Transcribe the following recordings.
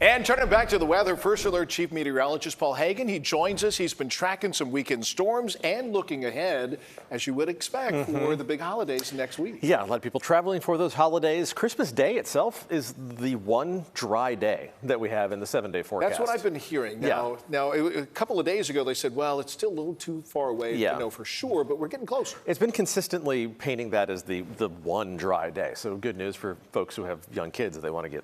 And turning back to the weather, First Alert Chief Meteorologist Paul Heggen, he joins us. He's been tracking some weekend storms and looking ahead, as you would expect, for the big holidays next week. Yeah, a lot of people traveling for those holidays. Christmas Day itself is the one dry day that we have in the 7-day forecast. That's what I've been hearing. Now, a couple of days ago, they said, well, it's still a little too far away to know for sure, but we're getting closer. It's been consistently painting that as the one dry day. So good news for folks who have young kids if they want to get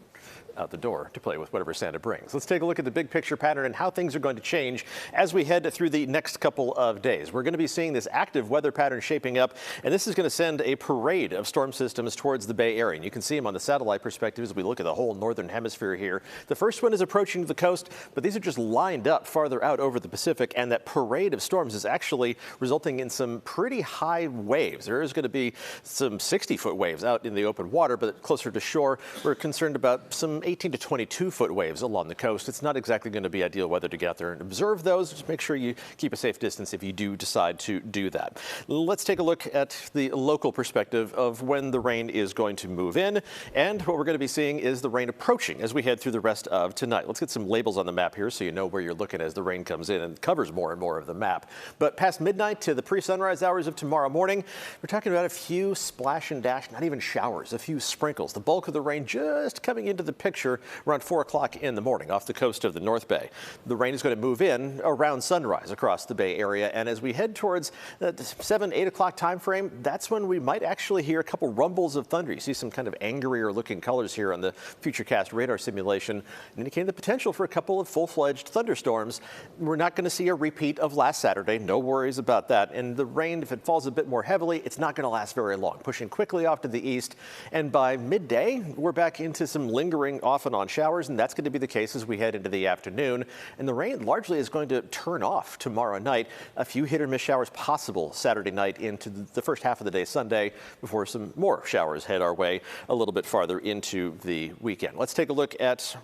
out the door to play with whatever Santa brings. Let's take a look at the big picture pattern and how things are going to change as we head through the next couple of days. We're going to be seeing this active weather pattern shaping up, and this is going to send a parade of storm systems towards the Bay Area. And you can see them on the satellite perspective as we look at the whole northern hemisphere here. The first one is approaching the coast, but these are just lined up farther out over the Pacific, and that parade of storms is actually resulting in some pretty high waves. There is going to be some 60-foot waves out in the open water, but closer to shore, we're concerned about some 18 to 22-foot waves along the coast. It's not exactly going to be ideal weather to get out there and observe those. Just make sure you keep a safe distance if you do decide to do that. Let's take a look at the local perspective of when the rain is going to move in. And what we're going to be seeing is the rain approaching as we head through the rest of tonight. Let's get some labels on the map here so you know where you're looking as the rain comes in and covers more and more of the map. But past midnight to the pre-sunrise hours of tomorrow morning, we're talking about a few splash and dash, not even showers, a few sprinkles. The bulk of the rain just coming into the picture around 4 o'clock in the morning off the coast of the North Bay. The rain is going to move in around sunrise across the Bay Area, and as we head towards the 7, 8 o'clock time frame, that's when we might actually hear a couple rumbles of thunder. You see some kind of angrier looking colors here on the Futurecast radar simulation, indicating the potential for a couple of full-fledged thunderstorms. We're not going to see a repeat of last Saturday, no worries about that. And the rain, if it falls a bit more heavily, it's not going to last very long, pushing quickly off to the east. And by midday, we're back into some lingering off and on showers, and that's going to be the case as we head into the afternoon. And the rain largely is going to turn off tomorrow night. A few hit or miss showers possible Saturday night into the first half of the day Sunday before some more showers head our way a little bit farther into the weekend. Let's take a look at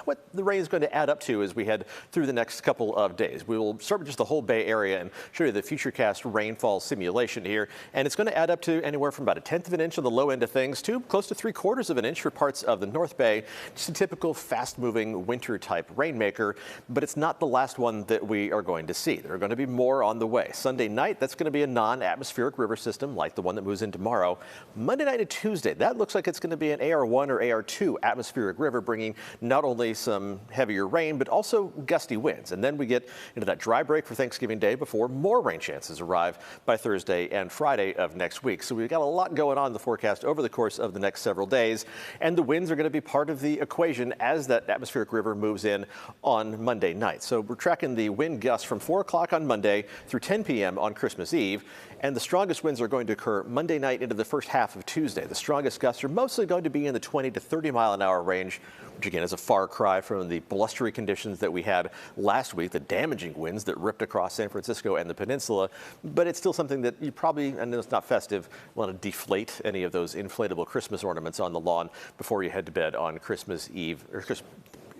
what the rain is going to add up to as we head through the next couple of days. We will start with just the whole Bay Area and show you the Futurecast rainfall simulation here. And it's going to add up to anywhere from about 1/10 of an inch on the low end of things to close to 3/4 of an inch for parts of the North Bay. Just a typical fast-moving winter-type rainmaker, but it's not the last one that we are going to see. There are going to be more on the way. Sunday night, that's going to be a non-atmospheric river system like the one that moves in tomorrow. Monday night and Tuesday, that looks like it's going to be an AR1 or AR2 atmospheric river, bringing not only some heavier rain, but also gusty winds. And then we get into that dry break for Thanksgiving Day before more rain chances arrive by Thursday and Friday of next week. So we've got a lot going on in the forecast over the course of the next several days, and the winds are going to be part of the equation as that atmospheric river moves in on Monday night. So we're tracking the wind gusts from 4 o'clock on Monday through 10 p.m. on Christmas Eve, and the strongest winds are going to occur Monday night into the first half of Tuesday. The strongest gusts are mostly going to be in the 20 to 30 mile an hour range, which again is a far cry from the blustery conditions that we had last week, the damaging winds that ripped across San Francisco and the peninsula. But it's still something that you probably, I know it's not festive, want to deflate any of those inflatable Christmas ornaments on the lawn before you head to bed on Christmas Eve, or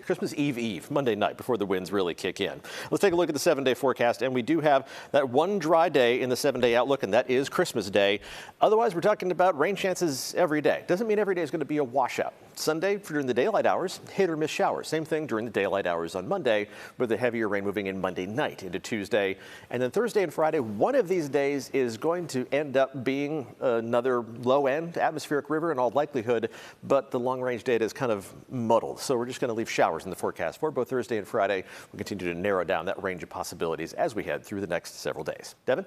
Christmas Eve, Monday night, before the winds really kick in. Let's take a look at the 7-day forecast, and we do have that one dry day in the 7-day outlook, and that is Christmas Day. Otherwise, we're talking about rain chances every day. Doesn't mean every day is going to be a washout. Sunday, during the daylight hours, hit or miss showers. Same thing during the daylight hours on Monday, with the heavier rain moving in Monday night into Tuesday. And then Thursday and Friday, one of these days is going to end up being another low-end atmospheric river in all likelihood, but the long-range data is kind of muddled. So we're just going to leave showers in the forecast for both Thursday and Friday. We'll continue to narrow down that range of possibilities as we head through the next several days. Devin?